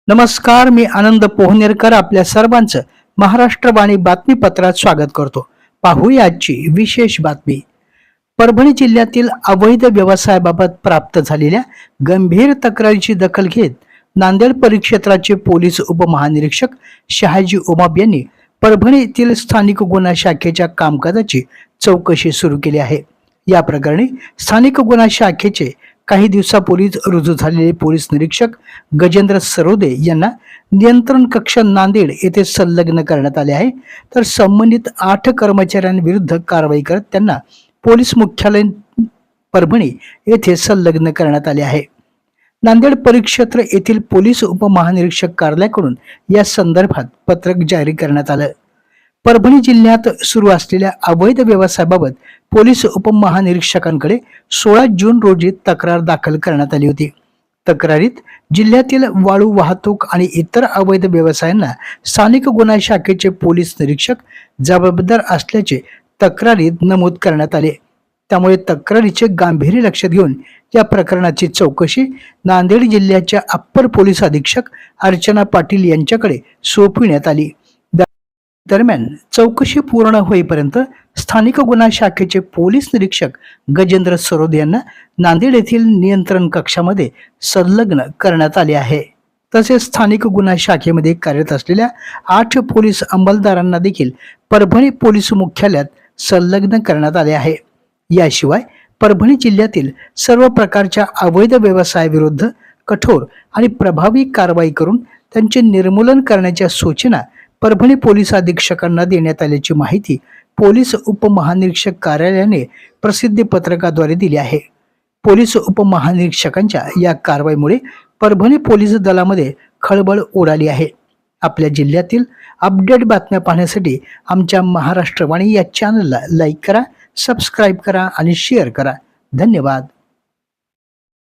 नमस्कार, मी आनंद पोहनेरकर आपल्या सर्वांचं महाराष्ट्रवाणी बातमीपत्रात स्वागत करतो. पाहूया आजची विशेष बातमी. परभणी जिल्ह्यातील अवैध व्यवसायाबाबत प्राप्त झालेल्या गंभीर तक्रारीची दखल घेत नांदेड परिक्षेत्राचे पोलीस उपमहानिरीक्षक शहाजी उमाप यांनी परभणी येथील स्थानिक गुन्हा शाखेच्या कामकाजाची चौकशी सुरू केली आहे. या प्रकरणी स्थानिक गुन्हा शाखेचे काही दिवसापूर्वीच रुजू झालेले पोलीस निरीक्षक गजेंद्र सरोदे यांना नियंत्रण कक्ष नांदेड येथे संलग्न करण्यात आले आहे. तर संबंधित 8 कर्मचाऱ्यांविरुद्ध कारवाई करत त्यांना पोलीस मुख्यालय परभणी येथे संलग्न करण्यात आले आहे. नांदेड परिक्षेत्र येथील पोलीस उपमहानिरीक्षक कार्यालयाकडून या संदर्भात पत्रक जारी करण्यात आलं. परभणी जिल्ह्यात सुरू असलेल्या अवैध व्यवसायाबाबत पोलीस उपमहानिरीक्षकांकडे 16 जून रोजी तक्रार दाखल करण्यात आली होती. तक्रारीत जिल्ह्यातील वाळू वाहतूक आणि इतर अवैध व्यवसायांना स्थानिक गुन्हा शाखेचे पोलीस निरीक्षक जबाबदार असल्याचे तक्रारीत नमूद करण्यात आले. त्यामुळे तक्रारीचे गांभीर्य लक्षात घेऊन या प्रकरणाची चौकशी नांदेड जिल्ह्याच्या अप्पर पोलीस अधीक्षक अर्चना पाटील यांच्याकडे सोपविण्यात आली. दरम्यान चौकशी पूर्ण होईपर्यंत स्थानिक गुन्हा शाखेचे पोलीस निरीक्षक गजेंद्र सरोदे यांना नांदेड येथील नियंत्रण कक्षामध्ये संलग्न करण्यात आले आहे. तसेच स्थानिक गुन्हा शाखेमध्ये कार्यरत असलेल्या 8 पोलीस अंमलदारांना देखील परभणी पोलीस मुख्यालयात संलग्न करण्यात आले आहे. याशिवाय परभणी जिल्ह्यातील सर्व प्रकारच्या अवैध व्यवसायाविरुद्ध कठोर आणि प्रभावी कारवाई करून त्यांचे निर्मूलन करण्याच्या सूचना परभणी पोलीस अधीक्षकांना देण्यात आल्याची माहिती पोलीस उपमहानिरीक्षक कार्यालयाने प्रसिद्धी पत्रकाद्वारे दिली आहे. पोलीस उपमहानिरीक्षकांच्या या कारवाईमुळे परभणी पोलीस दलामध्ये खळबळ उडाली आहे. आपल्या जिल्ह्यातील अपडेट बातम्या पाहण्यासाठी आमच्या महाराष्ट्रवाणी या चॅनलला लाईक करा, सबस्क्राईब करा आणि शेअर करा. धन्यवाद.